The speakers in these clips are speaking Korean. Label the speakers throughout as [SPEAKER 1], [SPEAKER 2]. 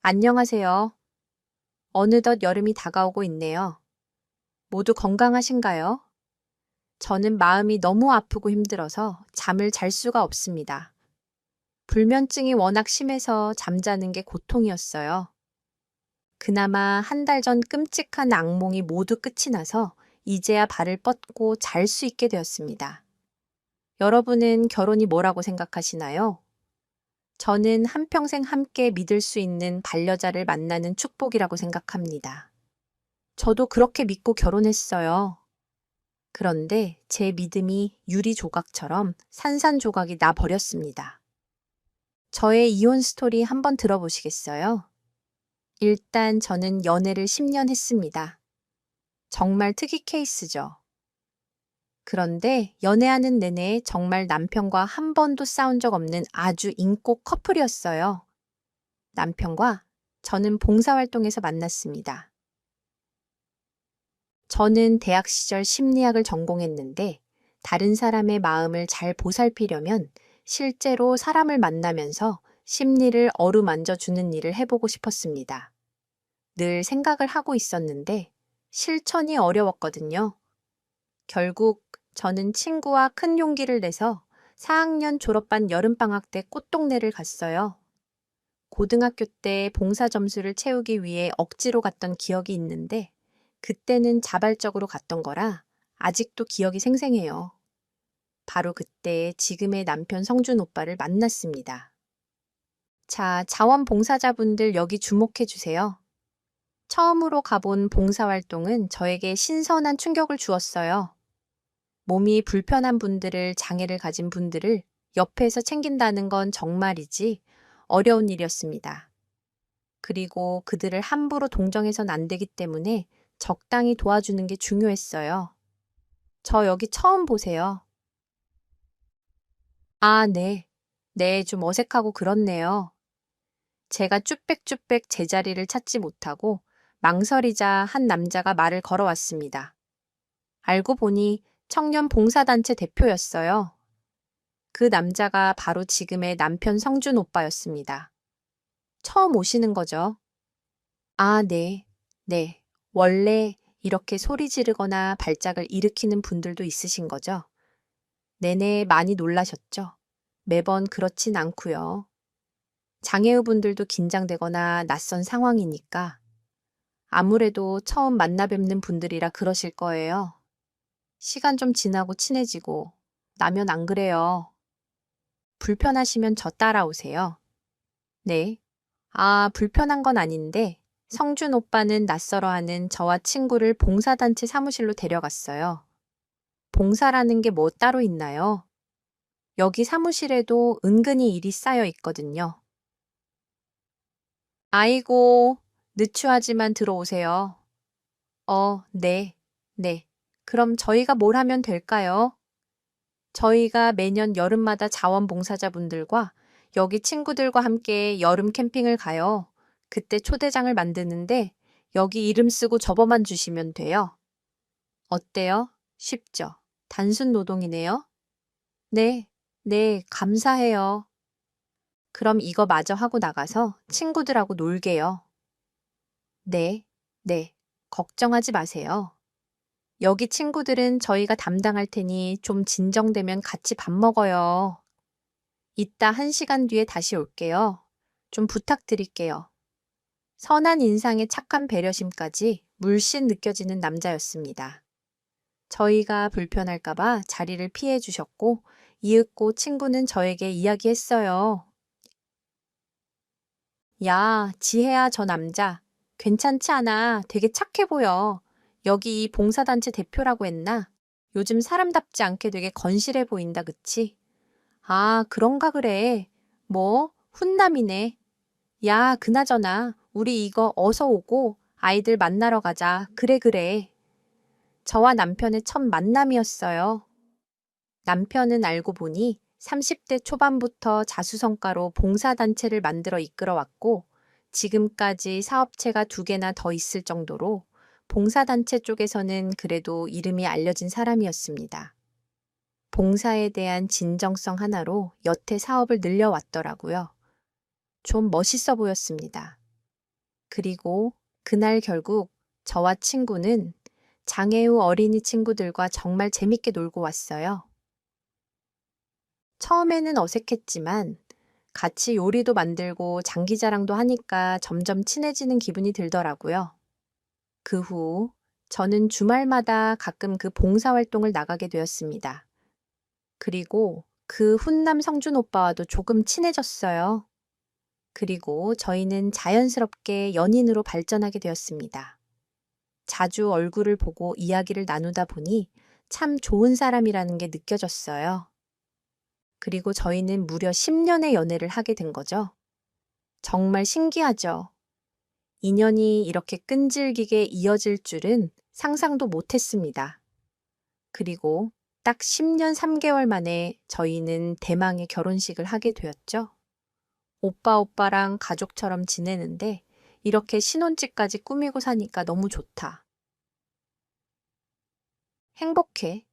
[SPEAKER 1] 안녕하세요. 어느덧 여름이 다가오고 있네요. 모두 건강하신가요? 저는 마음이 너무 아프고 힘들어서 잠을 잘 수가 없습니다. 불면증이 워낙 심해서 잠자는 게 고통이었어요. 그나마 한 달 전 끔찍한 악몽이 모두 끝이 나서 이제야 발을 뻗고 잘 수 있게 되었습니다. 여러분은 결혼이 뭐라고 생각하시나요? 저는 한평생 함께 믿을 수 있는 반려자를 만나는 축복이라고 생각합니다. 저도 그렇게 믿고 결혼했어요. 그런데 제 믿음이 유리 조각처럼 산산조각이 나 버렸습니다. 저의 이혼 스토리 한번 들어보시겠어요? 일단 저는 연애를 10년 했습니다. 정말 특이 케이스죠. 그런데 연애하는 내내 정말 남편과 한 번도 싸운 적 없는 아주 인고 커플이었어요. 남편과 저는 봉사활동에서 만났습니다. 저는 대학 시절 심리학을 전공했는데 다른 사람의 마음을 잘 보살피려면 실제로 사람을 만나면서 심리를 어루만져 주는 일을 해보고 싶었습니다. 늘 생각을 하고 있었는데 실천이 어려웠거든요. 결국 저는 친구와 큰 용기를 내서 4학년 졸업반 여름방학 때 꽃동네를 갔어요. 고등학교 때 봉사 점수를 채우기 위해 억지로 갔던 기억이 있는데 그때는 자발적으로 갔던 거라 아직도 기억이 생생해요. 바로 그때 지금의 남편 성준 오빠를 만났습니다. 자, 자원봉사자분들 여기 주목해 주세요. 처음으로 가본 봉사활동은 저에게 신선한 충격을 주었어요. 몸이 불편한 분들을, 장애를 가진 분들을 옆에서 챙긴다는 건 정말이지 어려운 일이었습니다. 그리고 그들을 함부로 동정해선 안 되기 때문에 적당히 도와주는 게 중요했어요. 저 여기 처음 보세요. 아, 네. 네, 좀 어색하고 그렇네요. 제가 쭈빽쭈빽 제자리를 찾지 못하고 망설이자 한 남자가 말을 걸어왔습니다. 알고 보니 청년 봉사단체 대표였어요. 그 남자가 바로 지금의 남편 성준 오빠였습니다. 처음 오시는 거죠? 아, 네. 네. 원래 이렇게 소리 지르거나 발작을 일으키는 분들도 있으신 거죠? 내내 많이 놀라셨죠? 매번 그렇진 않고요. 장애우 분들도 긴장되거나 낯선 상황이니까 아무래도 처음 만나 뵙는 분들이라 그러실 거예요. 시간 좀 지나고 친해지고 나면 안 그래요. 불편하시면 저 따라오세요. 네. 아, 불편한 건 아닌데 성준 오빠는 낯설어하는 저와 친구를 봉사단체 사무실로 데려갔어요. 봉사라는 게 뭐 따로 있나요? 여기 사무실에도 은근히 일이 쌓여 있거든요. 아이고, 느추하지만 들어오세요. 네, 네. 그럼 저희가 뭘 하면 될까요? 저희가 매년 여름마다 자원봉사자분들과 여기 친구들과 함께 여름 캠핑을 가요. 그때 초대장을 만드는데 여기 이름 쓰고 접어만 주시면 돼요. 어때요? 쉽죠? 단순 노동이네요. 네, 네, 감사해요. 그럼 이거 마저 하고 나가서 친구들하고 놀게요. 네, 네, 걱정하지 마세요. 여기 친구들은 저희가 담당할 테니 좀 진정되면 같이 밥 먹어요. 이따 1시간 뒤에 다시 올게요. 좀 부탁드릴게요. 선한 인상에 착한 배려심까지 물씬 느껴지는 남자였습니다. 저희가 불편할까봐 자리를 피해 주셨고, 이윽고 친구는 저에게 이야기했어요. 야, 지혜야, 저 남자. 괜찮지 않아. 되게 착해 보여. 여기 이 봉사단체 대표라고 했나? 요즘 사람답지 않게 되게 건실해 보인다, 그치? 아, 그런가 그래. 뭐, 훈남이네. 야, 그나저나, 우리 이거 어서 오고 아이들 만나러 가자. 그래, 그래. 저와 남편의 첫 만남이었어요. 남편은 알고 보니 30대 초반부터 자수성가로 봉사단체를 만들어 이끌어왔고 지금까지 사업체가 2개나 더 있을 정도로 봉사단체 쪽에서는 그래도 이름이 알려진 사람이었습니다. 봉사에 대한 진정성 하나로 여태 사업을 늘려왔더라고요. 좀 멋있어 보였습니다. 그리고 그날 결국 저와 친구는 장애 후 어린이 친구들과 정말 재밌게 놀고 왔어요. 처음에는 어색했지만 같이 요리도 만들고 장기자랑도 하니까 점점 친해지는 기분이 들더라고요. 그 후 저는 주말마다 가끔 그 봉사활동을 나가게 되었습니다. 그리고 그 훈남 성준 오빠와도 조금 친해졌어요. 그리고 저희는 자연스럽게 연인으로 발전하게 되었습니다. 자주 얼굴을 보고 이야기를 나누다 보니 참 좋은 사람이라는 게 느껴졌어요. 그리고 저희는 무려 10년의 연애를 하게 된 거죠. 정말 신기하죠? 인연이 이렇게 끈질기게 이어질 줄은 상상도 못했습니다. 그리고 딱 10년 3개월 만에 저희는 대망의 결혼식을 하게 되었죠. 오빠랑 가족처럼 지내는데 이렇게 신혼집까지 꾸미고 사니까 너무 좋다. 행복해.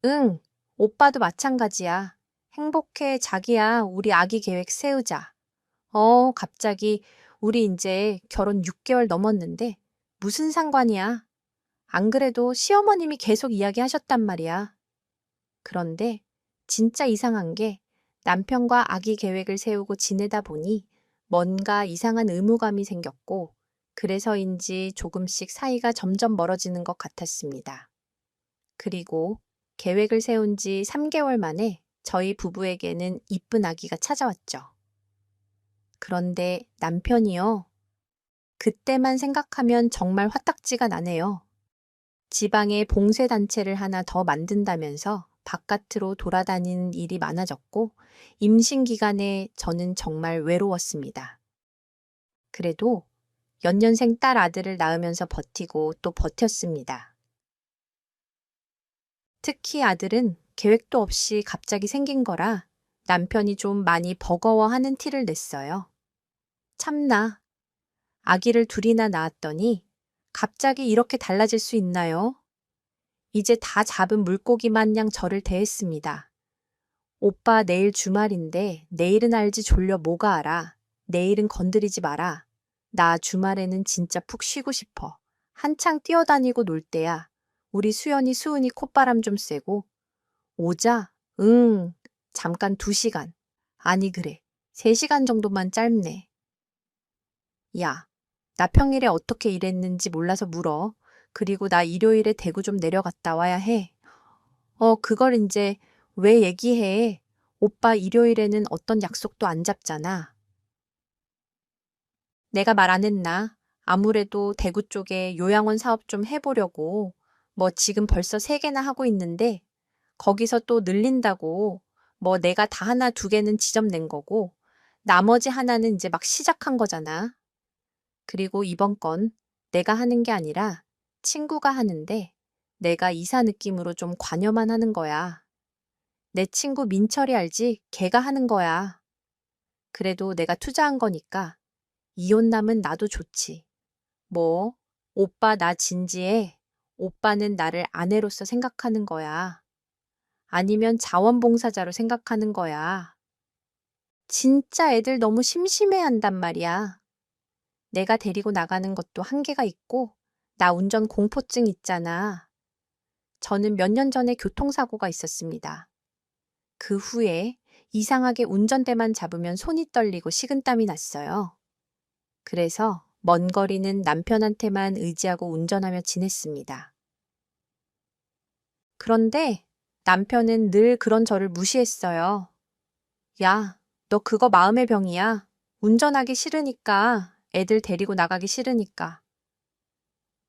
[SPEAKER 1] 응, 오빠도 마찬가지야. 행복해, 자기야. 우리 아기 계획 세우자. 갑자기 우리 이제 결혼 6개월 넘었는데 무슨 상관이야? 안 그래도 시어머님이 계속 이야기하셨단 말이야. 그런데 진짜 이상한 게 남편과 아기 계획을 세우고 지내다 보니 뭔가 이상한 의무감이 생겼고 그래서인지 조금씩 사이가 점점 멀어지는 것 같았습니다. 그리고 계획을 세운 지 3개월 만에 저희 부부에게는 이쁜 아기가 찾아왔죠. 그런데 남편이요. 그때만 생각하면 정말 화딱지가 나네요. 지방에 봉쇄단체를 하나 더 만든다면서 바깥으로 돌아다니는 일이 많아졌고 임신 기간에 저는 정말 외로웠습니다. 그래도 연년생 딸 아들을 낳으면서 버티고 또 버텼습니다. 특히 아들은 계획도 없이 갑자기 생긴 거라 남편이 좀 많이 버거워하는 티를 냈어요. 참나, 아기를 둘이나 낳았더니 갑자기 이렇게 달라질 수 있나요? 이제 다 잡은 물고기 마냥 저를 대했습니다. 오빠 내일 주말인데 내일은 알지 졸려 뭐가 알아. 내일은 건드리지 마라. 나 주말에는 진짜 푹 쉬고 싶어. 한창 뛰어다니고 놀 때야. 우리 수은이 콧바람 좀 쐬고. 오자? 응. 잠깐 2시간. 아니 그래. 3시간 정도만 짧네. 야, 나 평일에 어떻게 일했는지 몰라서 물어. 그리고 나 일요일에 대구 좀 내려갔다 와야 해. 그걸 이제 왜 얘기해? 오빠 일요일에는 어떤 약속도 안 잡잖아. 내가 말 안 했나? 아무래도 대구 쪽에 요양원 사업 좀 해보려고. 뭐 지금 벌써 3개나 하고 있는데 거기서 또 늘린다고. 뭐 내가 다 하나 2개는 지점낸 거고 나머지 하나는 이제 막 시작한 거잖아. 그리고 이번 건 내가 하는 게 아니라 친구가 하는데 내가 이사 느낌으로 좀 관여만 하는 거야. 내 친구 민철이 알지? 걔가 하는 거야. 그래도 내가 투자한 거니까 이혼남은 나도 좋지. 뭐, 오빠 나 진지해. 오빠는 나를 아내로서 생각하는 거야. 아니면 자원봉사자로 생각하는 거야. 진짜 애들 너무 심심해 한단 말이야. 내가 데리고 나가는 것도 한계가 있고, 나 운전 공포증 있잖아. 저는 몇 년 전에 교통사고가 있었습니다. 그 후에 이상하게 운전대만 잡으면 손이 떨리고 식은땀이 났어요. 그래서 먼 거리는 남편한테만 의지하고 운전하며 지냈습니다. 그런데 남편은 늘 그런 저를 무시했어요. 야, 너 그거 마음의 병이야. 운전하기 싫으니까, 애들 데리고 나가기 싫으니까.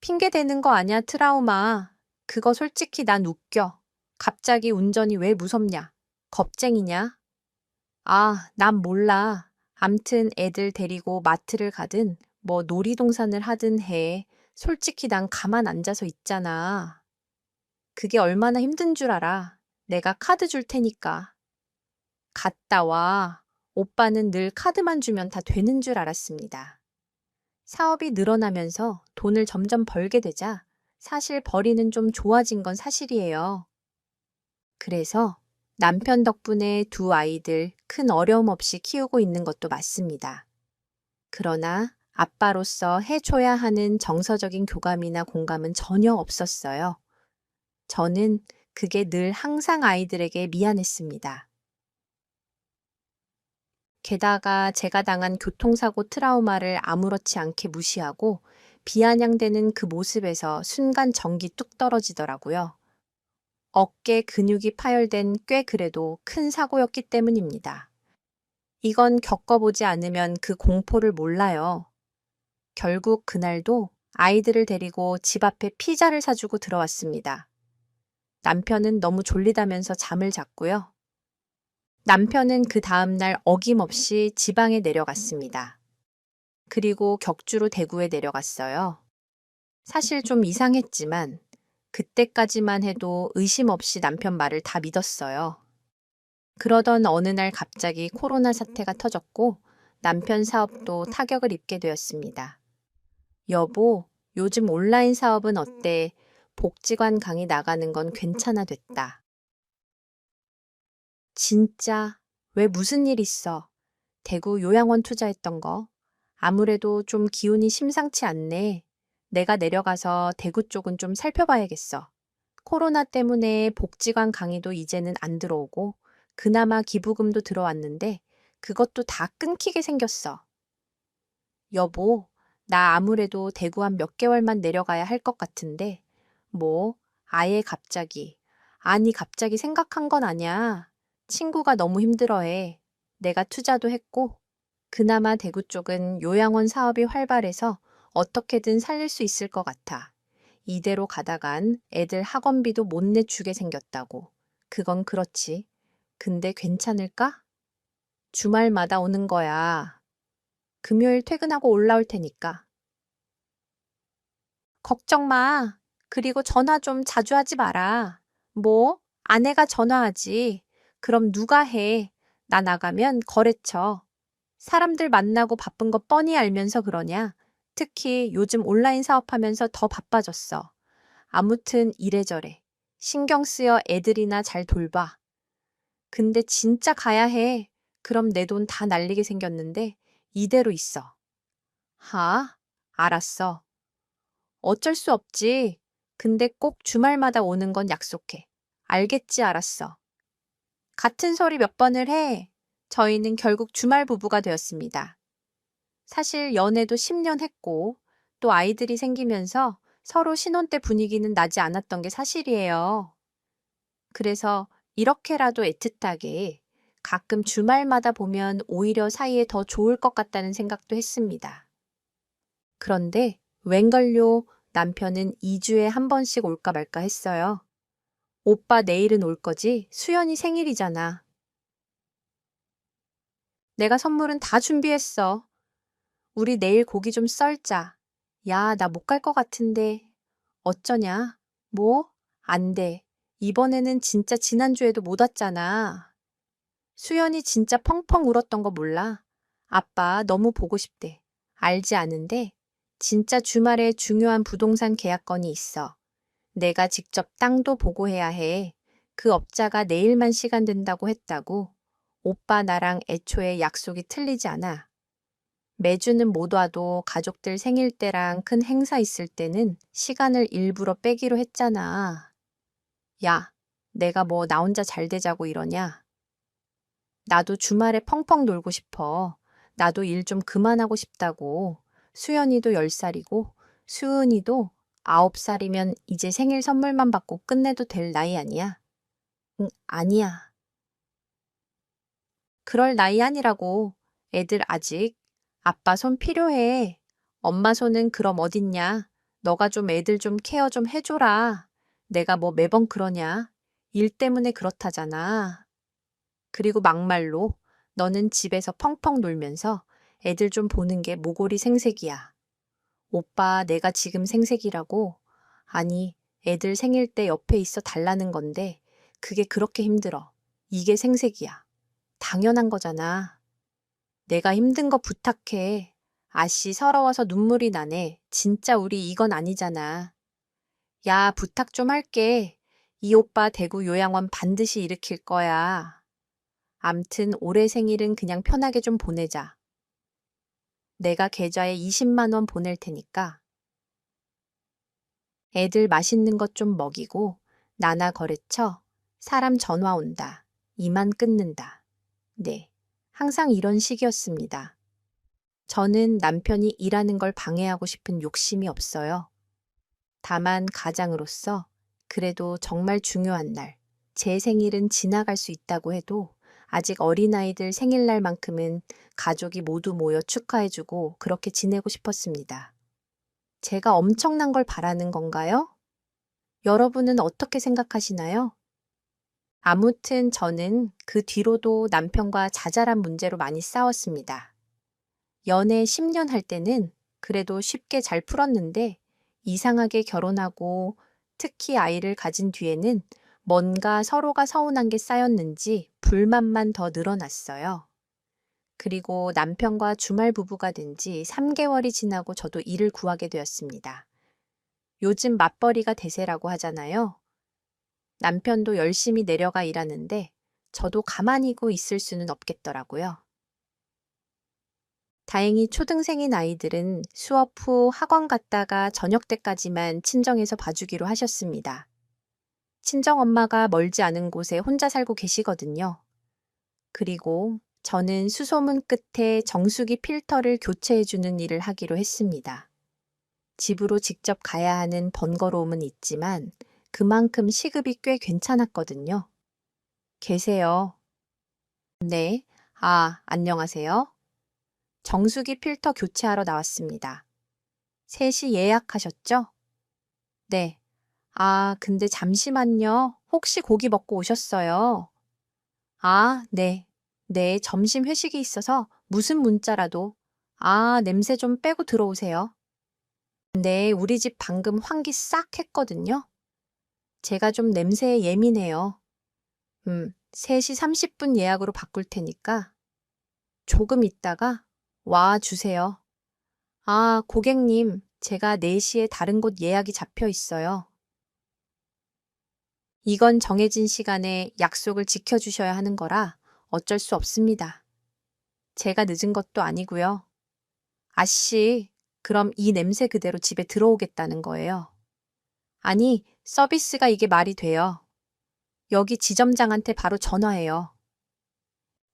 [SPEAKER 1] 핑계 대는 거 아니야, 트라우마. 그거 솔직히 난 웃겨. 갑자기 운전이 왜 무섭냐? 겁쟁이냐? 아, 난 몰라. 암튼 애들 데리고 마트를 가든 뭐 놀이동산을 하든 해. 솔직히 난 가만 앉아서 있잖아. 그게 얼마나 힘든 줄 알아. 내가 카드 줄 테니까. 갔다 와. 오빠는 늘 카드만 주면 다 되는 줄 알았습니다. 사업이 늘어나면서 돈을 점점 벌게 되자 사실 벌이는 좀 좋아진 건 사실이에요. 그래서 남편 덕분에 2 아이들 큰 어려움 없이 키우고 있는 것도 맞습니다. 그러나 아빠로서 해줘야 하는 정서적인 교감이나 공감은 전혀 없었어요. 저는 그게 늘 항상 아이들에게 미안했습니다. 게다가 제가 당한 교통사고 트라우마를 아무렇지 않게 무시하고 비아냥대는 그 모습에서 순간 정기 뚝 떨어지더라고요. 어깨 근육이 파열된 꽤 그래도 큰 사고였기 때문입니다. 이건 겪어보지 않으면 그 공포를 몰라요. 결국 그날도 아이들을 데리고 집 앞에 피자를 사주고 들어왔습니다. 남편은 너무 졸리다면서 잠을 잤고요. 남편은 그 다음날 어김없이 지방에 내려갔습니다. 그리고 격주로 대구에 내려갔어요. 사실 좀 이상했지만 그때까지만 해도 의심 없이 남편 말을 다 믿었어요. 그러던 어느 날 갑자기 코로나 사태가 터졌고 남편 사업도 타격을 입게 되었습니다. 여보, 요즘 온라인 사업은 어때? 복지관 강의 나가는 건 괜찮아 됐다. 진짜? 왜 무슨 일 있어? 대구 요양원 투자했던 거. 아무래도 좀 기운이 심상치 않네. 내가 내려가서 대구 쪽은 좀 살펴봐야겠어. 코로나 때문에 복지관 강의도 이제는 안 들어오고 그나마 기부금도 들어왔는데 그것도 다 끊기게 생겼어. 여보, 나 아무래도 대구 한 몇 개월만 내려가야 할 것 같은데 뭐 아예 갑자기 아니 갑자기 생각한 건 아냐. 친구가 너무 힘들어해. 내가 투자도 했고 그나마 대구 쪽은 요양원 사업이 활발해서 어떻게든 살릴 수 있을 것 같아. 이대로 가다간 애들 학원비도 못 내주게 생겼다고. 그건 그렇지. 근데 괜찮을까? 주말마다 오는 거야. 금요일 퇴근하고 올라올 테니까. 걱정 마. 그리고 전화 좀 자주 하지 마라. 뭐? 아내가 전화하지. 그럼 누가 해? 나 나가면 거래쳐. 사람들 만나고 바쁜 거 뻔히 알면서 그러냐? 특히 요즘 온라인 사업하면서 더 바빠졌어. 아무튼 이래저래. 신경 쓰여 애들이나 잘 돌봐. 근데 진짜 가야 해. 그럼 내 돈 다 날리게 생겼는데 이대로 있어. 하? 알았어. 어쩔 수 없지. 근데 꼭 주말마다 오는 건 약속해. 알겠지, 알았어. 같은 소리 몇 번을 해. 저희는 결국 주말 부부가 되었습니다. 사실 연애도 10년 했고 또 아이들이 생기면서 서로 신혼 때 분위기는 나지 않았던 게 사실이에요. 그래서 이렇게라도 애틋하게 가끔 주말마다 보면 오히려 사이에 더 좋을 것 같다는 생각도 했습니다. 그런데 웬걸요 남편은 2주에 한 번씩 올까 말까 했어요. 오빠 내일은 올 거지? 수연이 생일이잖아. 내가 선물은 다 준비했어. 우리 내일 고기 좀 썰자. 야, 나 못 갈 것 같은데. 어쩌냐? 뭐? 안 돼. 이번에는 진짜 지난주에도 못 왔잖아. 수연이 진짜 펑펑 울었던 거 몰라? 아빠 너무 보고 싶대. 알지 않은데 진짜 주말에 중요한 부동산 계약건이 있어. 내가 직접 땅도 보고해야 해. 그 업자가 내일만 시간 된다고 했다고. 오빠 나랑 애초에 약속이 틀리지 않아. 매주는 못 와도 가족들 생일 때랑 큰 행사 있을 때는 시간을 일부러 빼기로 했잖아. 야, 내가 뭐 나 혼자 잘 되자고 이러냐? 나도 주말에 펑펑 놀고 싶어. 나도 일 좀 그만하고 싶다고. 수연이도 10살이고 수은이도 9살이면 이제 생일 선물만 받고 끝내도 될 나이 아니야? 응, 아니야. 그럴 나이 아니라고. 애들 아직. 아빠 손 필요해. 엄마 손은 그럼 어딨냐? 너가 좀 애들 좀 케어 좀 해줘라. 내가 뭐 매번 그러냐? 일 때문에 그렇다잖아. 그리고 막말로 너는 집에서 펑펑 놀면서 애들 좀 보는 게 모골이 생색이야. 오빠, 내가 지금 생색이라고? 아니, 애들 생일 때 옆에 있어 달라는 건데 그게 그렇게 힘들어. 이게 생색이야. 당연한 거잖아. 내가 힘든 거 부탁해. 아씨 서러워서 눈물이 나네. 진짜 우리 이건 아니잖아. 야, 부탁 좀 할게. 이 오빠 대구 요양원 반드시 일으킬 거야. 암튼 올해 생일은 그냥 편하게 좀 보내자. 내가 계좌에 20만 원 보낼 테니까 애들 맛있는 것 좀 먹이고 나나 거래처 사람 전화 온다. 이만 끊는다. 네. 항상 이런 식이었습니다. 저는 남편이 일하는 걸 방해하고 싶은 욕심이 없어요. 다만 가장으로서 그래도 정말 중요한 날, 제 생일은 지나갈 수 있다고 해도 아직 어린아이들 생일날만큼은 가족이 모두 모여 축하해주고 그렇게 지내고 싶었습니다. 제가 엄청난 걸 바라는 건가요? 여러분은 어떻게 생각하시나요? 아무튼 저는 그 뒤로도 남편과 자잘한 문제로 많이 싸웠습니다. 연애 10년 할 때는 그래도 쉽게 잘 풀었는데 이상하게 결혼하고 특히 아이를 가진 뒤에는 뭔가 서로가 서운한 게 쌓였는지 불만만 더 늘어났어요. 그리고 남편과 주말 부부가 된 지 3개월이 지나고 저도 일을 구하게 되었습니다. 요즘 맞벌이가 대세라고 하잖아요. 남편도 열심히 내려가 일하는데 저도 가만히 있을 수는 없겠더라고요. 다행히 초등생인 아이들은 수업 후 학원 갔다가 저녁 때까지만 친정에서 봐주기로 하셨습니다. 친정엄마가 멀지 않은 곳에 혼자 살고 계시거든요. 그리고 저는 수소문 끝에 정수기 필터를 교체해주는 일을 하기로 했습니다. 집으로 직접 가야 하는 번거로움은 있지만 그만큼 시급이 꽤 괜찮았거든요. 계세요. 네. 안녕하세요. 정수기 필터 교체하러 나왔습니다. 3시 예약하셨죠? 네. 근데 잠시만요. 혹시 고기 먹고 오셨어요? 네. 네, 점심 회식이 있어서 무슨 문자라도. 냄새 좀 빼고 들어오세요. 네, 우리 집 방금 환기 싹 했거든요. 제가 좀 냄새에 예민해요. 3시 30분 예약으로 바꿀 테니까 조금 있다가 와 주세요. 고객님, 제가 4시에 다른 곳 예약이 잡혀 있어요. 이건 정해진 시간에 약속을 지켜주셔야 하는 거라 어쩔 수 없습니다. 제가 늦은 것도 아니고요. 아씨, 그럼 이 냄새 그대로 집에 들어오겠다는 거예요. 아니, 서비스가 이게 말이 돼요. 여기 지점장한테 바로 전화해요.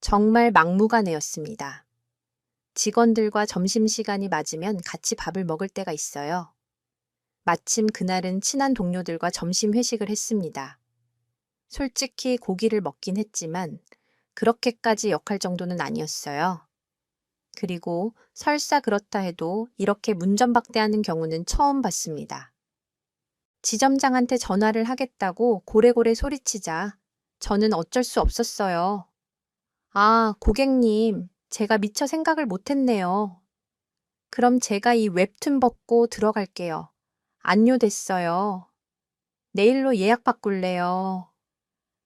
[SPEAKER 1] 정말 막무가내였습니다. 직원들과 점심시간이 맞으면 같이 밥을 먹을 때가 있어요. 마침 그날은 친한 동료들과 점심 회식을 했습니다. 솔직히 고기를 먹긴 했지만 그렇게까지 역할 정도는 아니었어요. 그리고 설사 그렇다 해도 이렇게 문전박대하는 경우는 처음 봤습니다. 지점장한테 전화를 하겠다고 고래고래 소리치자 저는 어쩔 수 없었어요. 고객님, 제가 미처 생각을 못했네요. 그럼 제가 이 웹툰 벗고 들어갈게요. 안료됐어요. 내일로 예약 바꿀래요.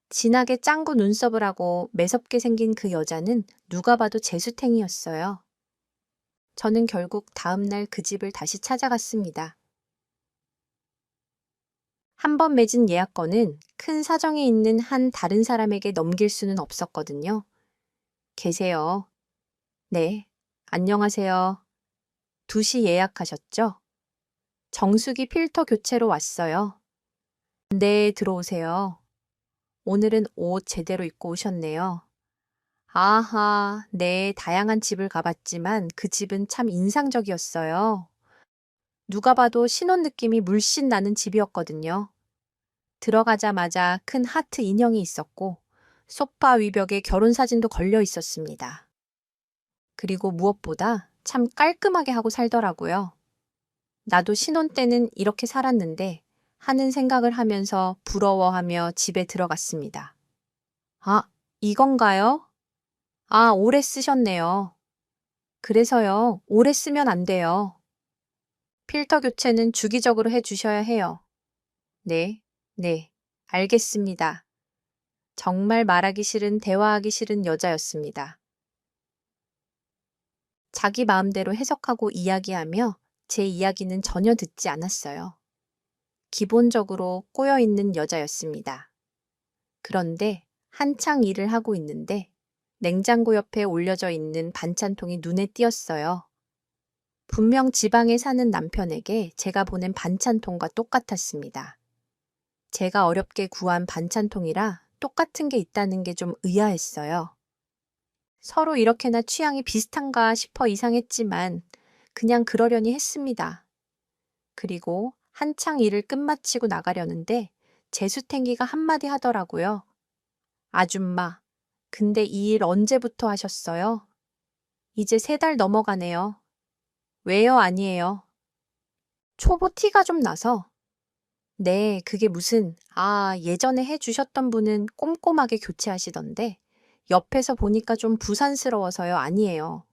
[SPEAKER 1] 진하게 짱구 눈썹을 하고 매섭게 생긴 그 여자는 누가 봐도 재수탱이였어요. 저는 결국 다음날 그 집을 다시 찾아갔습니다. 한 번 맺은 예약권은 큰 사정이 있는 한 다른 사람에게 넘길 수는 없었거든요. 계세요. 네. 안녕하세요. 2시 예약하셨죠? 정수기 필터 교체로 왔어요. 네, 들어오세요. 오늘은 옷 제대로 입고 오셨네요. 네, 다양한 집을 가봤지만 그 집은 참 인상적이었어요. 누가 봐도 신혼 느낌이 물씬 나는 집이었거든요. 들어가자마자 큰 하트 인형이 있었고 소파 위벽에 결혼 사진도 걸려 있었습니다. 그리고 무엇보다 참 깔끔하게 하고 살더라고요. 나도 신혼 때는 이렇게 살았는데 하는 생각을 하면서 부러워하며 집에 들어갔습니다. 이건가요? 오래 쓰셨네요. 그래서요, 오래 쓰면 안 돼요. 필터 교체는 주기적으로 해주셔야 해요. 네, 네, 알겠습니다. 정말 말하기 싫은, 대화하기 싫은 여자였습니다. 자기 마음대로 해석하고 이야기하며 제 이야기는 전혀 듣지 않았어요. 기본적으로 꼬여있는 여자였습니다. 그런데 한창 일을 하고 있는데 냉장고 옆에 올려져 있는 반찬통이 눈에 띄었어요. 분명 지방에 사는 남편에게 제가 보낸 반찬통과 똑같았습니다. 제가 어렵게 구한 반찬통이라 똑같은 게 있다는 게 좀 의아했어요. 서로 이렇게나 취향이 비슷한가 싶어 이상했지만 그냥 그러려니 했습니다. 그리고 한창 일을 끝마치고 나가려는데 재수탱이가 한마디 하더라고요. 아줌마, 근데 이 일 언제부터 하셨어요? 이제 3달 넘어가네요. 왜요? 아니에요. 초보 티가 좀 나서. 네, 그게 무슨, 예전에 해주셨던 분은 꼼꼼하게 교체하시던데, 옆에서 보니까 좀 부산스러워서요. 아니에요.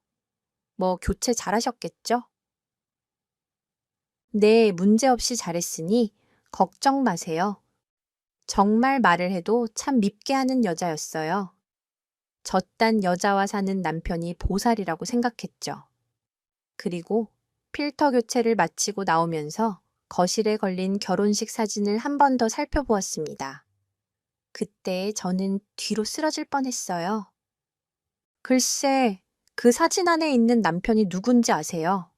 [SPEAKER 1] 뭐, 교체 잘하셨겠죠? 네, 문제없이 잘했으니, 걱정 마세요. 정말 말을 해도 참 밉게 하는 여자였어요. 저딴 여자와 사는 남편이 보살이라고 생각했죠. 그리고 필터 교체를 마치고 나오면서 거실에 걸린 결혼식 사진을 한 번 더 살펴보았습니다. 그때 저는 뒤로 쓰러질 뻔했어요. 글쎄, 그 사진 안에 있는 남편이 누군지 아세요?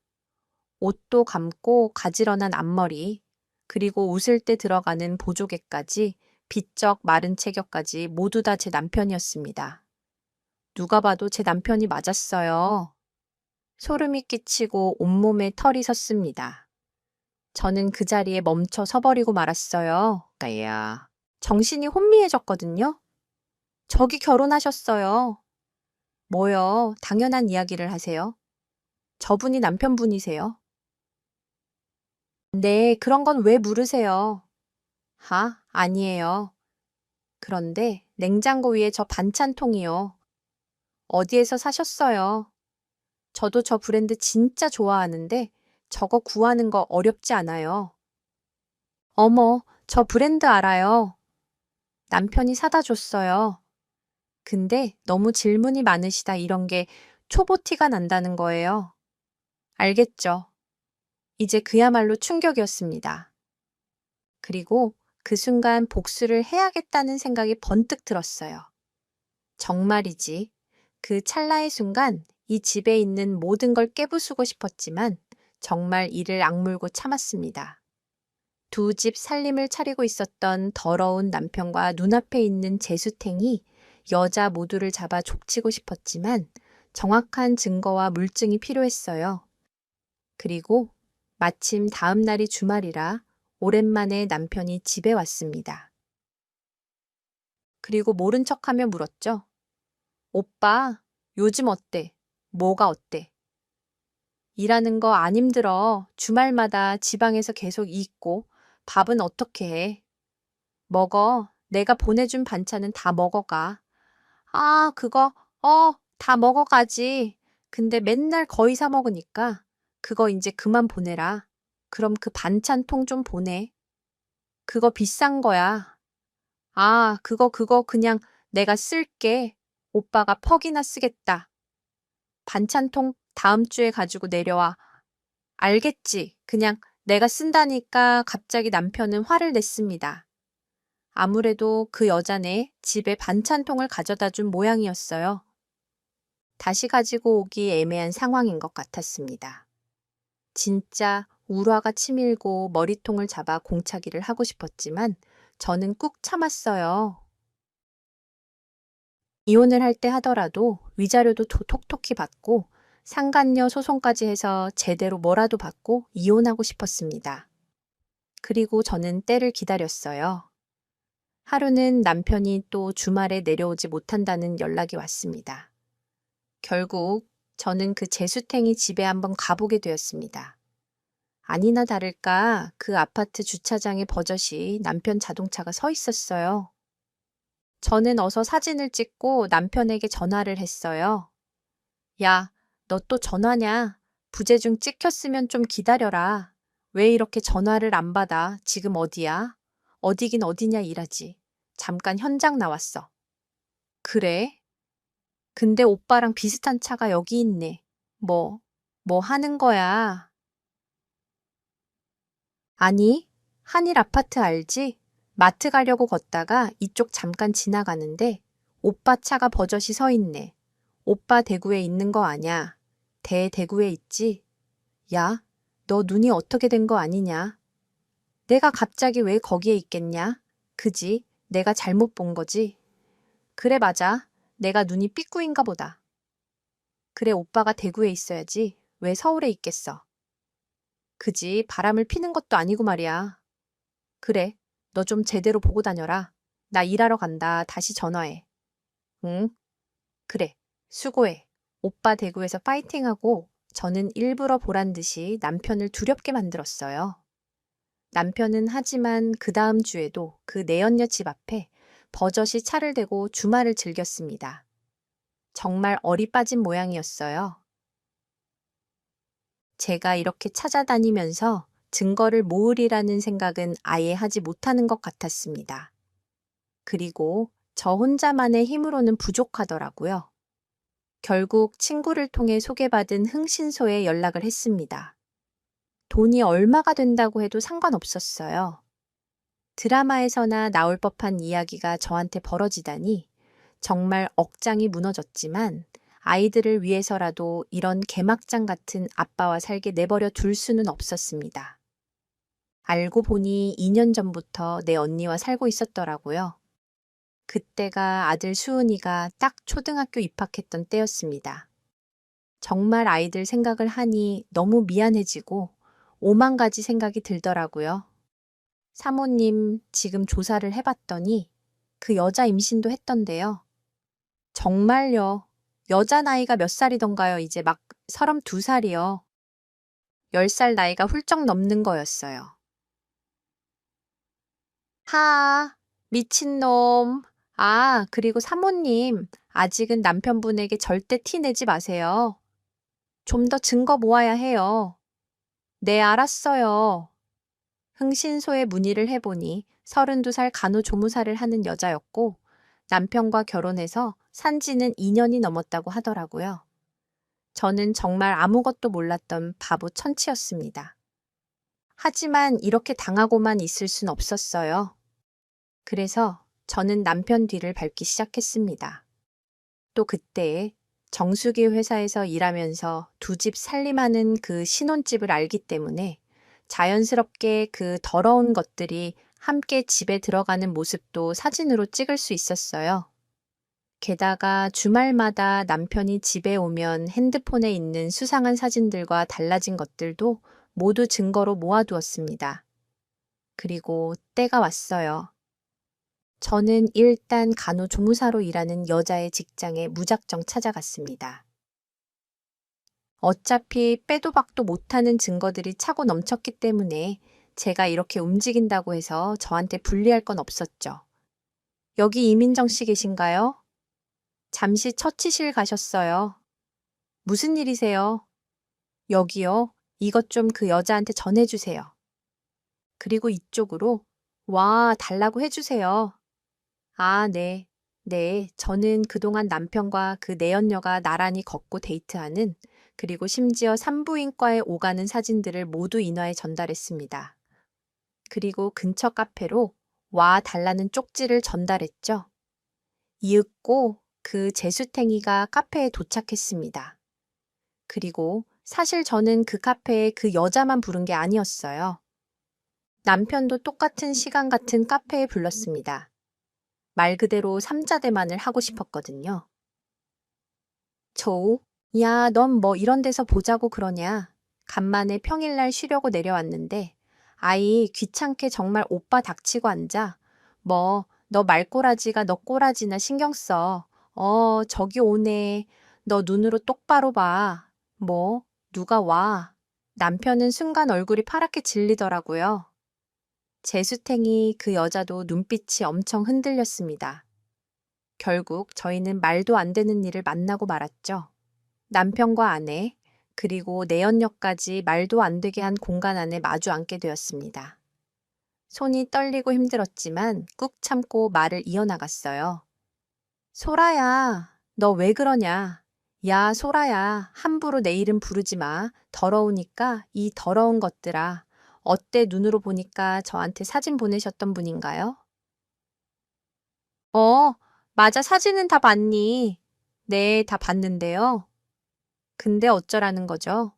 [SPEAKER 1] 옷도 감고 가지런한 앞머리, 그리고 웃을 때 들어가는 보조개까지, 비쩍 마른 체격까지 모두 다 제 남편이었습니다. 누가 봐도 제 남편이 맞았어요. 소름이 끼치고 온몸에 털이 섰습니다. 저는 그 자리에 멈춰 서버리고 말았어요. 까야. 정신이 혼미해졌거든요. 저기 결혼하셨어요. 뭐요? 당연한 이야기를 하세요. 저분이 남편분이세요. 네, 그런 건 왜 물으세요? 아니에요. 그런데 냉장고 위에 저 반찬통이요. 어디에서 사셨어요? 저도 저 브랜드 진짜 좋아하는데 저거 구하는 거 어렵지 않아요. 어머, 저 브랜드 알아요. 남편이 사다 줬어요. 근데 너무 질문이 많으시다 이런 게 초보 티가 난다는 거예요. 알겠죠. 이제 그야말로 충격이었습니다. 그리고 그 순간 복수를 해야겠다는 생각이 번뜩 들었어요. 정말이지. 그 찰나의 순간 이 집에 있는 모든 걸 깨부수고 싶었지만 정말 이를 악물고 참았습니다. 두 집 살림을 차리고 있었던 더러운 남편과 눈앞에 있는 재수탱이 여자 모두를 잡아 족치고 싶었지만 정확한 증거와 물증이 필요했어요. 그리고 마침 다음 날이 주말이라 오랜만에 남편이 집에 왔습니다. 그리고 모른 척하며 물었죠. 오빠, 요즘 어때? 뭐가 어때? 일하는 거 안 힘들어. 주말마다 지방에서 계속 있고 밥은 어떻게 해? 먹어. 내가 보내준 반찬은 다 먹어가. 그거, 다 먹어가지. 근데 맨날 거의 사 먹으니까 그거 이제 그만 보내라. 그럼 그 반찬통 좀 보내. 그거 비싼 거야. 그거 그냥 내가 쓸게. 오빠가 퍽이나 쓰겠다. 반찬통 다음 주에 가지고 내려와. 알겠지? 그냥 내가 쓴다니까 갑자기 남편은 화를 냈습니다. 아무래도 그 여자네 집에 반찬통을 가져다 준 모양이었어요. 다시 가지고 오기 애매한 상황인 것 같았습니다. 진짜 울화가 치밀고 머리통을 잡아 공차기를 하고 싶었지만 저는 꾹 참았어요. 이혼을 할 때 하더라도 위자료도 톡톡히 받고 상간녀 소송까지 해서 제대로 뭐라도 받고 이혼하고 싶었습니다. 그리고 저는 때를 기다렸어요. 하루는 남편이 또 주말에 내려오지 못한다는 연락이 왔습니다. 결국 저는 그 재수탱이 집에 한번 가보게 되었습니다. 아니나 다를까 그 아파트 주차장에 버젓이 남편 자동차가 서 있었어요. 저는 어서 사진을 찍고 남편에게 전화를 했어요. 야, 너 또 전화냐? 부재중 찍혔으면 좀 기다려라. 왜 이렇게 전화를 안 받아? 지금 어디야? 어디긴 어디냐 일하지. 잠깐 현장 나왔어. 그래? 근데 오빠랑 비슷한 차가 여기 있네. 뭐 하는 거야? 아니, 한일 아파트 알지? 마트 가려고 걷다가 이쪽 잠깐 지나가는데 오빠 차가 버젓이 서 있네. 오빠 대구에 있는 거 아냐? 대구에 있지? 야, 너 눈이 어떻게 된 거 아니냐? 내가 갑자기 왜 거기에 있겠냐? 그지? 내가 잘못 본 거지? 그래, 맞아. 내가 눈이 삐꾸인가 보다. 그래, 오빠가 대구에 있어야지. 왜 서울에 있겠어? 그지? 바람을 피는 것도 아니고 말이야. 그래, 너 좀 제대로 보고 다녀라. 나 일하러 간다. 다시 전화해. 응? 그래, 수고해. 오빠 대구에서 파이팅하고 저는 일부러 보란 듯이 남편을 두렵게 만들었어요. 남편은 하지만 그 다음 주에도 그 내연녀 집 앞에 버젓이 차를 대고 주말을 즐겼습니다. 정말 어리 빠진 모양이었어요. 제가 이렇게 찾아다니면서 증거를 모으리라는 생각은 아예 하지 못하는 것 같았습니다. 그리고 저 혼자만의 힘으로는 부족하더라고요. 결국 친구를 통해 소개받은 흥신소에 연락을 했습니다. 돈이 얼마가 된다고 해도 상관없었어요. 드라마에서나 나올 법한 이야기가 저한테 벌어지다니 정말 억장이 무너졌지만 아이들을 위해서라도 이런 개막장 같은 아빠와 살게 내버려 둘 수는 없었습니다. 알고 보니 2년 전부터 내 언니와 살고 있었더라고요. 그때가 아들 수은이가 딱 초등학교 입학했던 때였습니다. 정말 아이들 생각을 하니 너무 미안해지고 오만 가지 생각이 들더라고요. 사모님, 지금 조사를 해봤더니 그 여자 임신도 했던데요. 정말요. 여자 나이가 몇 살이던가요? 이제 막 32살이요. 10살 나이가 훌쩍 넘는 거였어요. 하, 미친놈. 아, 그리고 사모님, 아직은 남편분에게 절대 티 내지 마세요. 좀 더 증거 모아야 해요. 네, 알았어요. 흥신소에 문의를 해보니 32살 간호조무사를 하는 여자였고 남편과 결혼해서 산 지는 2년이 넘었다고 하더라고요. 저는 정말 아무것도 몰랐던 바보 천치였습니다. 하지만 이렇게 당하고만 있을 순 없었어요. 그래서 저는 남편 뒤를 밟기 시작했습니다. 또 그때에 정수기 회사에서 일하면서 두 집 살림하는 그 신혼집을 알기 때문에 자연스럽게 그 더러운 것들이 함께 집에 들어가는 모습도 사진으로 찍을 수 있었어요. 게다가 주말마다 남편이 집에 오면 핸드폰에 있는 수상한 사진들과 달라진 것들도 모두 증거로 모아두었습니다. 그리고 때가 왔어요. 저는 일단 간호조무사로 일하는 여자의 직장에 무작정 찾아갔습니다. 어차피 빼도 박도 못하는 증거들이 차고 넘쳤기 때문에 제가 이렇게 움직인다고 해서 저한테 불리할 건 없었죠. 여기 이민정 씨 계신가요? 잠시 처치실 가셨어요. 무슨 일이세요? 여기요. 이것 좀 그 여자한테 전해주세요. 그리고 이쪽으로 와, 달라고 해주세요. 아, 네. 네, 저는 그동안 남편과 그 내연녀가 나란히 걷고 데이트하는 그리고 심지어 산부인과에 오가는 사진들을 모두 인화해 전달했습니다. 그리고 근처 카페로 와 달라는 쪽지를 전달했죠. 이윽고 그 재수탱이가 카페에 도착했습니다. 그리고 사실 저는 그 카페에 그 여자만 부른 게 아니었어요. 남편도 똑같은 시간 같은 카페에 불렀습니다. 말 그대로 삼자대만을 하고 싶었거든요. 조우, 야, 넌 뭐 이런 데서 보자고 그러냐? 간만에 평일날 쉬려고 내려왔는데, 아이 귀찮게 정말 오빠 닥치고 앉아. 뭐, 너 말꼬라지가 너 꼬라지나 신경 써. 저기 오네. 너 눈으로 똑바로 봐. 뭐, 누가 와. 남편은 순간 얼굴이 파랗게 질리더라고요. 재수탱이 그 여자도 눈빛이 엄청 흔들렸습니다. 결국 저희는 말도 안 되는 일을 만나고 말았죠. 남편과 아내, 그리고 내연녀까지 말도 안 되게 한 공간 안에 마주 앉게 되었습니다. 손이 떨리고 힘들었지만 꾹 참고 말을 이어나갔어요. 소라야, 너 왜 그러냐? 야, 소라야, 함부로 내 이름 부르지 마. 더러우니까 이 더러운 것들아. 어때 눈으로 보니까 저한테 사진 보내셨던 분인가요? 어, 맞아. 사진은 다 봤니? 네, 다 봤는데요. 근데 어쩌라는 거죠?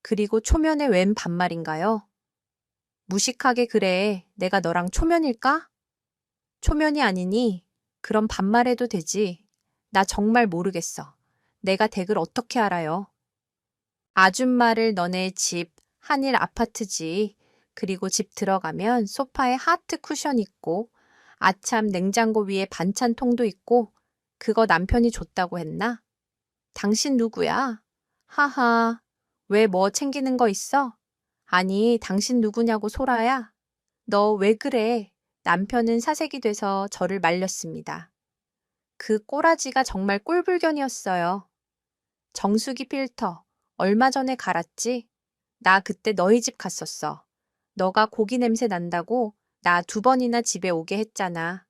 [SPEAKER 1] 그리고 초면에 웬 반말인가요? 무식하게 그래. 내가 너랑 초면일까? 초면이 아니니 그럼 반말해도 되지. 나 정말 모르겠어. 내가 댁을 어떻게 알아요? 아줌마를 너네 집, 한일 아파트지. 그리고 집 들어가면 소파에 하트 쿠션 있고, 아참 냉장고 위에 반찬통도 있고, 그거 남편이 줬다고 했나? 당신 누구야? 하하, 왜 뭐 챙기는 거 있어? 아니, 당신 누구냐고 소라야? 너 왜 그래? 남편은 사색이 돼서 저를 말렸습니다. 그 꼬라지가 정말 꼴불견이었어요. 정수기 필터, 얼마 전에 갈았지? 나 그때 너희 집 갔었어. 너가 고기 냄새 난다고 나 2번이나 집에 오게 했잖아.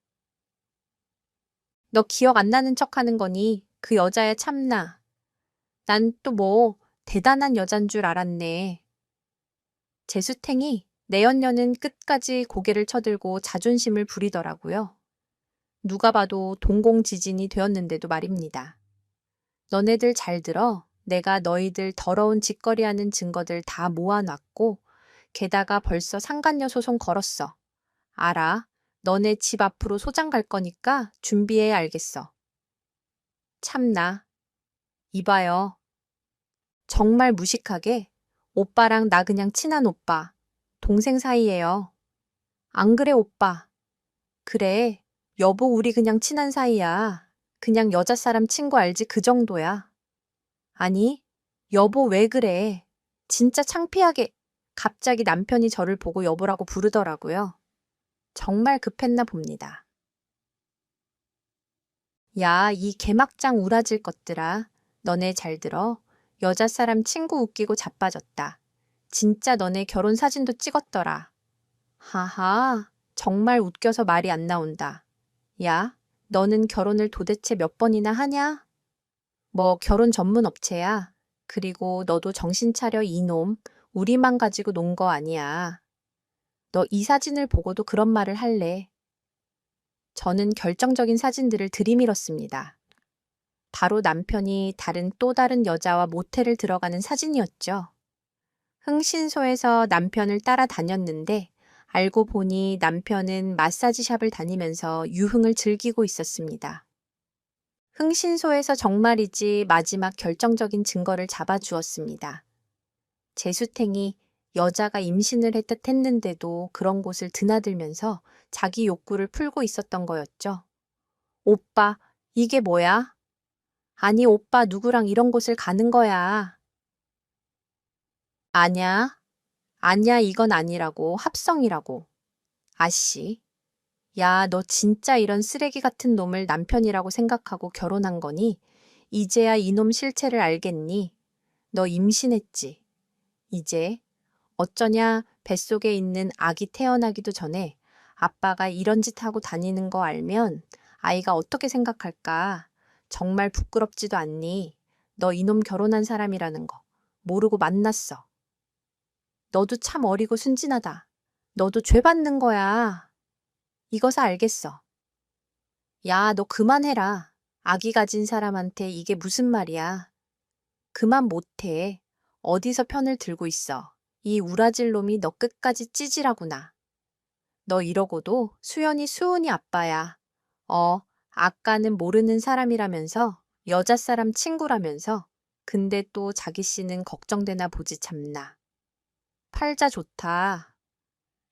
[SPEAKER 1] 너 기억 안 나는 척 하는 거니? 그 여자야 참나. 난 또 뭐 대단한 여잔 줄 알았네. 제수탱이 내연녀는 끝까지 고개를 쳐들고 자존심을 부리더라고요. 누가 봐도 동공지진이 되었는데도 말입니다. 너네들 잘 들어. 내가 너희들 더러운 짓거리하는 증거들 다 모아놨고 게다가 벌써 상간녀 소송 걸었어. 알아. 너네 집 앞으로 소장 갈 거니까 준비해 알겠어. 참나. 이봐요. 정말 무식하게 오빠랑 나 그냥 친한 오빠. 동생 사이예요. 안 그래 오빠. 그래. 여보 우리 그냥 친한 사이야. 그냥 여자 사람 친구 알지 그 정도야. 아니, 여보 왜 그래? 진짜 창피하게 갑자기 남편이 저를 보고 여보라고 부르더라고요. 정말 급했나 봅니다. 야, 이 개막장 우라질 것들아. 너네 잘 들어. 여자 사람 친구 웃기고 자빠졌다. 진짜 너네 결혼 사진도 찍었더라. 하하, 정말 웃겨서 말이 안 나온다. 야, 너는 결혼을 도대체 몇 번이나 하냐? 뭐 결혼 전문 업체야. 그리고 너도 정신 차려 이놈. 우리만 가지고 논 거 아니야. 너 이 사진을 보고도 그런 말을 할래. 저는 결정적인 사진들을 들이밀었습니다. 바로 남편이 또 다른 여자와 모텔을 들어가는 사진이었죠. 흥신소에서 남편을 따라다녔는데 알고 보니 남편은 마사지샵을 다니면서 유흥을 즐기고 있었습니다. 흥신소에서 정말이지 마지막 결정적인 증거를 잡아주었습니다. 제수탱이 여자가 임신을 했는데도 그런 곳을 드나들면서 자기 욕구를 풀고 있었던 거였죠. 오빠, 이게 뭐야? 아니, 오빠 누구랑 이런 곳을 가는 거야. 아냐? 아냐, 이건 아니라고. 합성이라고. 아씨. 야, 너 진짜 이런 쓰레기 같은 놈을 남편이라고 생각하고 결혼한 거니? 이제야 이놈 실체를 알겠니? 너 임신했지. 이제 어쩌냐 뱃속에 있는 아기 태어나기도 전에 아빠가 이런 짓 하고 다니는 거 알면 아이가 어떻게 생각할까? 정말 부끄럽지도 않니? 너 이놈 결혼한 사람이라는 거 모르고 만났어. 너도 참 어리고 순진하다. 너도 죄 받는 거야. 이거사 알겠어. 야, 너 그만해라. 아기 가진 사람한테 이게 무슨 말이야. 그만 못해. 어디서 편을 들고 있어. 이 우라질 놈이 너 끝까지 찌질하구나. 너 이러고도 수연이 수은이 아빠야. 아까는 모르는 사람이라면서 여자 사람 친구라면서 근데 또 자기 씨는 걱정되나 보지 참나. 팔자 좋다.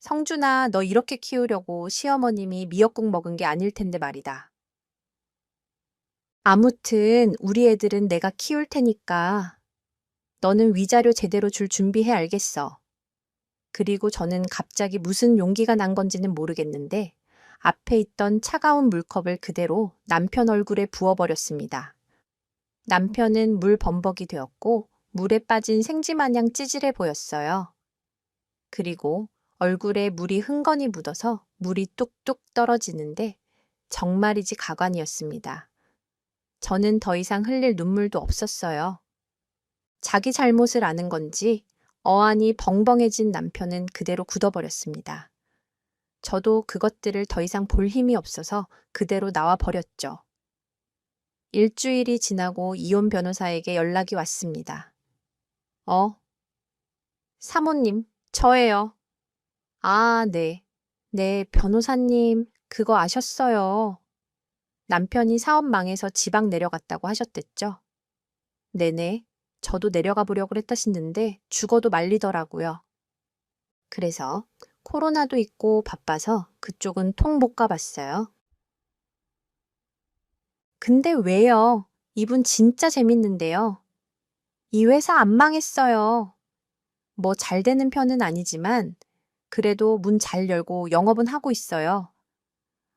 [SPEAKER 1] 성준아, 너 이렇게 키우려고 시어머님이 미역국 먹은 게 아닐 텐데 말이다. 아무튼 우리 애들은 내가 키울 테니까 너는 위자료 제대로 줄 준비해 알겠어. 그리고 저는 갑자기 무슨 용기가 난 건지는 모르겠는데 앞에 있던 차가운 물컵을 그대로 남편 얼굴에 부어버렸습니다. 남편은 물 범벅이 되었고 물에 빠진 생쥐 마냥 찌질해 보였어요. 그리고 얼굴에 물이 흥건히 묻어서 물이 뚝뚝 떨어지는데 정말이지 가관이었습니다. 저는 더 이상 흘릴 눈물도 없었어요. 자기 잘못을 아는 건지 어안이 벙벙해진 남편은 그대로 굳어버렸습니다. 저도 그것들을 더 이상 볼 힘이 없어서 그대로 나와 버렸죠. 일주일이 지나고 이혼 변호사에게 연락이 왔습니다. 사모님, 저예요. 아, 네. 네, 변호사님, 그거 아셨어요. 남편이 사업 망해서 지방 내려갔다고 하셨댔죠? 네네. 저도 내려가 보려고 했었는데 죽어도 말리더라고요. 그래서 코로나도 있고 바빠서 그쪽은 통 못 가봤어요. 근데 왜요? 이분 진짜 재밌는데요. 이 회사 안 망했어요. 뭐 잘 되는 편은 아니지만 그래도 문 잘 열고 영업은 하고 있어요.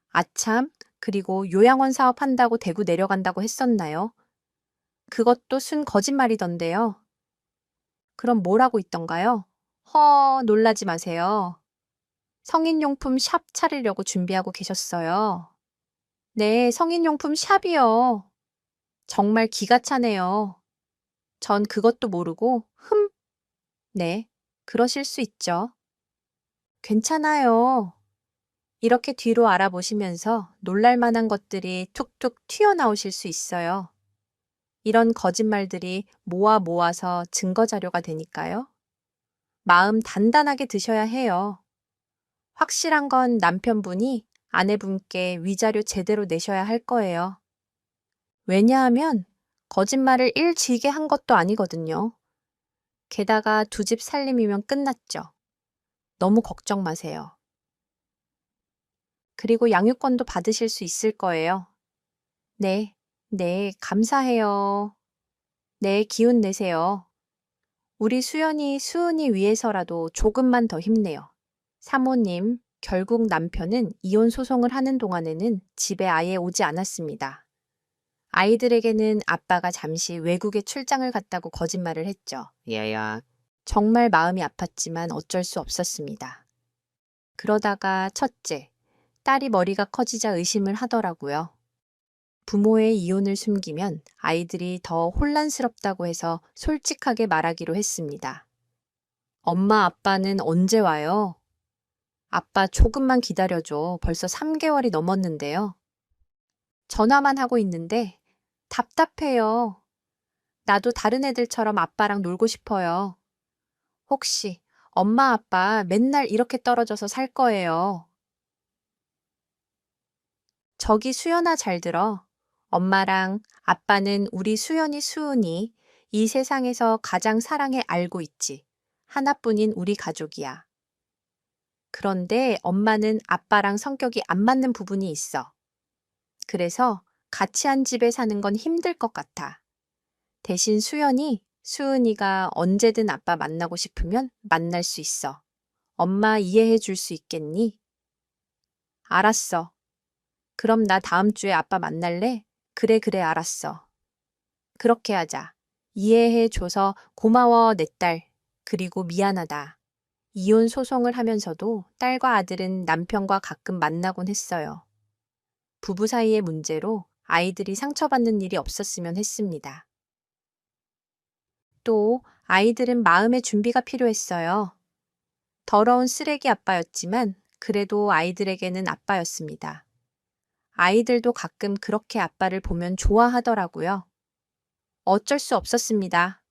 [SPEAKER 1] 아참, 그리고 요양원 사업한다고 대구 내려간다고 했었나요? 그것도 순 거짓말이던데요. 그럼 뭘 하고 있던가요? 놀라지 마세요. 성인용품 샵 차리려고 준비하고 계셨어요. 네, 성인용품 샵이요. 정말 기가 차네요. 전 그것도 모르고, 네, 그러실 수 있죠. 괜찮아요. 이렇게 뒤로 알아보시면서 놀랄 만한 것들이 툭툭 튀어나오실 수 있어요. 이런 거짓말들이 모아서 증거 자료가 되니까요. 마음 단단하게 드셔야 해요. 확실한 건 남편분이 아내분께 위자료 제대로 내셔야 할 거예요. 왜냐하면 거짓말을 일지게 한 것도 아니거든요. 게다가 두 집 살림이면 끝났죠. 너무 걱정 마세요. 그리고 양육권도 받으실 수 있을 거예요. 네, 네, 감사해요. 네, 기운 내세요. 우리 수은이 위해서라도 조금만 더 힘내요. 사모님, 결국 남편은 이혼 소송을 하는 동안에는 집에 아예 오지 않았습니다. 아이들에게는 아빠가 잠시 외국에 출장을 갔다고 거짓말을 했죠. 얘야. 정말 마음이 아팠지만 어쩔 수 없었습니다. 그러다가 첫째, 딸이 머리가 커지자 의심을 하더라고요. 부모의 이혼을 숨기면 아이들이 더 혼란스럽다고 해서 솔직하게 말하기로 했습니다. 엄마, 아빠는 언제 와요? 아빠 조금만 기다려줘. 벌써 3개월이 넘었는데요. 전화만 하고 있는데 답답해요. 나도 다른 애들처럼 아빠랑 놀고 싶어요. 혹시 엄마, 아빠 맨날 이렇게 떨어져서 살 거예요. 저기 수연아 잘 들어. 엄마랑 아빠는 우리 수은이 이 세상에서 가장 사랑해 알고 있지. 하나뿐인 우리 가족이야. 그런데 엄마는 아빠랑 성격이 안 맞는 부분이 있어. 그래서 같이 한 집에 사는 건 힘들 것 같아. 대신 수은이가 언제든 아빠 만나고 싶으면 만날 수 있어. 엄마 이해해 줄 수 있겠니? 알았어. 그럼 나 다음 주에 아빠 만날래? 그래, 알았어. 그렇게 하자. 이해해 줘서 고마워, 내 딸. 그리고 미안하다. 이혼 소송을 하면서도 딸과 아들은 남편과 가끔 만나곤 했어요. 부부 사이의 문제로 아이들이 상처받는 일이 없었으면 했습니다. 또 아이들은 마음의 준비가 필요했어요. 더러운 쓰레기 아빠였지만 그래도 아이들에게는 아빠였습니다. 아이들도 가끔 그렇게 아빠를 보면 좋아하더라고요. 어쩔 수 없었습니다.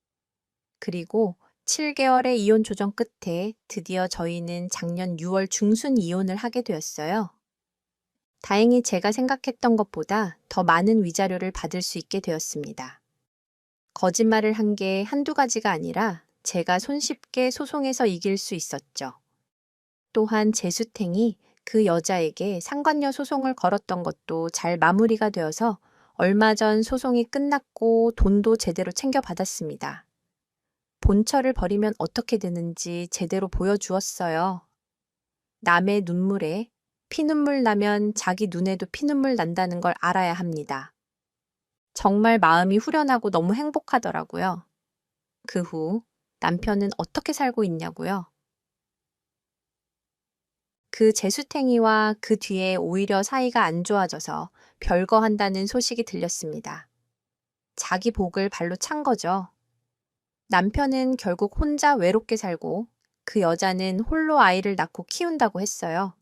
[SPEAKER 1] 그리고 7개월의 이혼 조정 끝에 드디어 저희는 작년 6월 중순 이혼을 하게 되었어요. 다행히 제가 생각했던 것보다 더 많은 위자료를 받을 수 있게 되었습니다. 거짓말을 한 게 한두 가지가 아니라 제가 손쉽게 소송에서 이길 수 있었죠. 또한 재수탱이 그 여자에게 상관녀 소송을 걸었던 것도 잘 마무리가 되어서 얼마 전 소송이 끝났고 돈도 제대로 챙겨받았습니다. 본처를 버리면 어떻게 되는지 제대로 보여주었어요. 남의 눈물에 피눈물 나면 자기 눈에도 피눈물 난다는 걸 알아야 합니다. 정말 마음이 후련하고 너무 행복하더라고요. 그 후 남편은 어떻게 살고 있냐고요? 그 재수탱이와 그 뒤에 오히려 사이가 안 좋아져서 별거 한다는 소식이 들렸습니다. 자기 복을 발로 찬 거죠. 남편은 결국 혼자 외롭게 살고 그 여자는 홀로 아이를 낳고 키운다고 했어요.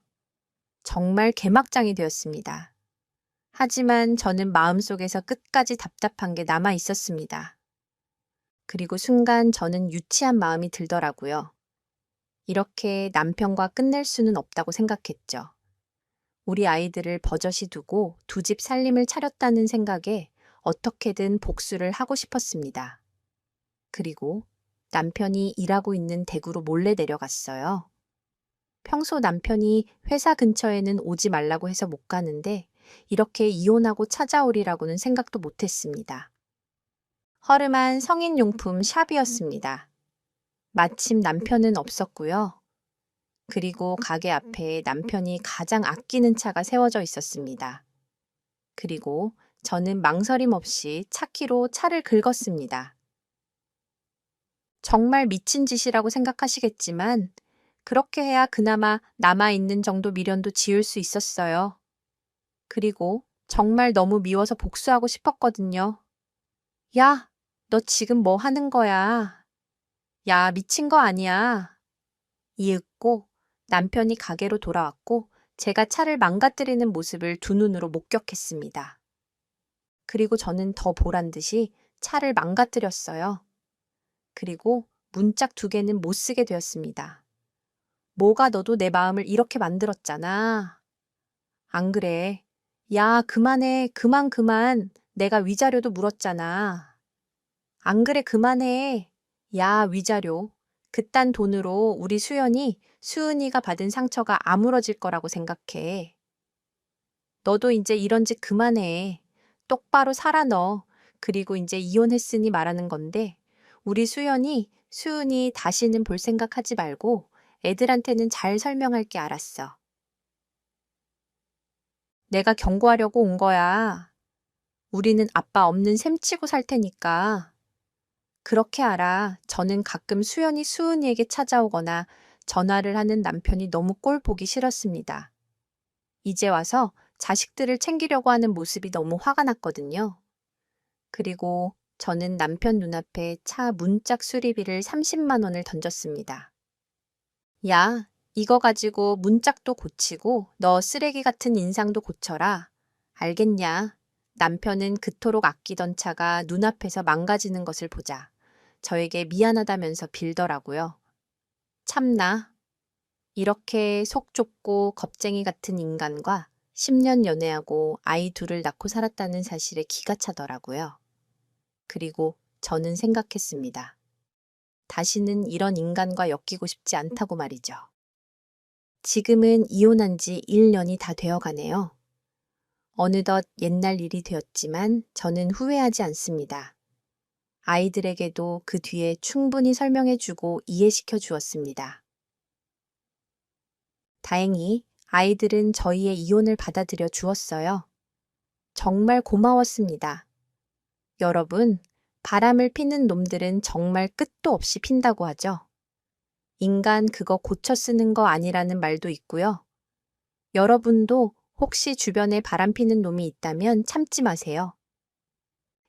[SPEAKER 1] 정말 개막장이 되었습니다. 하지만 저는 마음속에서 끝까지 답답한 게 남아 있었습니다. 그리고 순간 저는 유치한 마음이 들더라고요. 이렇게 남편과 끝낼 수는 없다고 생각했죠. 우리 아이들을 버젓이 두고 두 집 살림을 차렸다는 생각에 어떻게든 복수를 하고 싶었습니다. 그리고 남편이 일하고 있는 대구로 몰래 내려갔어요. 평소 남편이 회사 근처에는 오지 말라고 해서 못 가는데 이렇게 이혼하고 찾아오리라고는 생각도 못 했습니다. 허름한 성인용품 샵이었습니다. 마침 남편은 없었고요. 그리고 가게 앞에 남편이 가장 아끼는 차가 세워져 있었습니다. 그리고 저는 망설임 없이 차 키로 차를 긁었습니다. 정말 미친 짓이라고 생각하시겠지만 그렇게 해야 그나마 남아있는 정도 미련도 지울 수 있었어요. 그리고 정말 너무 미워서 복수하고 싶었거든요. 야, 너 지금 뭐 하는 거야? 야, 미친 거 아니야. 이윽고 남편이 가게로 돌아왔고 제가 차를 망가뜨리는 모습을 두 눈으로 목격했습니다. 그리고 저는 더 보란 듯이 차를 망가뜨렸어요. 그리고 문짝 두 개는 못 쓰게 되었습니다. 뭐가 너도 내 마음을 이렇게 만들었잖아. 안 그래. 야, 그만해. 그만. 내가 위자료도 물었잖아. 안 그래, 그만해. 야, 위자료. 그딴 돈으로 우리 수은이가 받은 상처가 아물어질 거라고 생각해. 너도 이제 이런 짓 그만해. 똑바로 살아 너. 그리고 이제 이혼했으니 말하는 건데 우리 수은이 다시는 볼 생각하지 말고 애들한테는 잘 설명할게 알았어. 내가 경고하려고 온 거야. 우리는 아빠 없는 셈 치고 살 테니까. 그렇게 알아. 저는 가끔 수은이에게 찾아오거나 전화를 하는 남편이 너무 꼴 보기 싫었습니다. 이제 와서 자식들을 챙기려고 하는 모습이 너무 화가 났거든요. 그리고 저는 남편 눈앞에 차 문짝 수리비를 30만 원을 던졌습니다. 야, 이거 가지고 문짝도 고치고 너 쓰레기 같은 인상도 고쳐라. 알겠냐? 남편은 그토록 아끼던 차가 눈앞에서 망가지는 것을 보자 저에게 미안하다면서 빌더라고요. 참나. 이렇게 속 좁고 겁쟁이 같은 인간과 10년 연애하고 아이 둘을 낳고 살았다는 사실에 기가 차더라고요. 그리고 저는 생각했습니다. 다시는 이런 인간과 엮이고 싶지 않다고 말이죠. 지금은 이혼한 지 1년이 다 되어 가네요. 어느덧 옛날 일이 되었지만 저는 후회하지 않습니다. 아이들에게도 그 뒤에 충분히 설명해주고 이해시켜 주었습니다. 다행히 아이들은 저희의 이혼을 받아들여 주었어요. 정말 고마웠습니다. 여러분, 바람을 피는 놈들은 정말 끝도 없이 핀다고 하죠. 인간 그거 고쳐 쓰는 거 아니라는 말도 있고요. 여러분도 혹시 주변에 바람 피는 놈이 있다면 참지 마세요.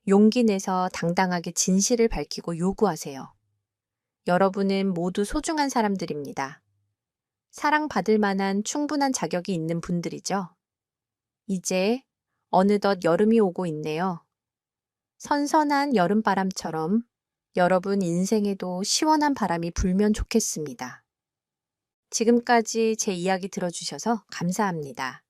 [SPEAKER 1] 용기 내서 당당하게 진실을 밝히고 요구하세요. 여러분은 모두 소중한 사람들입니다. 사랑받을 만한 충분한 자격이 있는 분들이죠. 이제 어느덧 여름이 오고 있네요. 선선한 여름바람처럼 여러분 인생에도 시원한 바람이 불면 좋겠습니다. 지금까지 제 이야기 들어주셔서 감사합니다.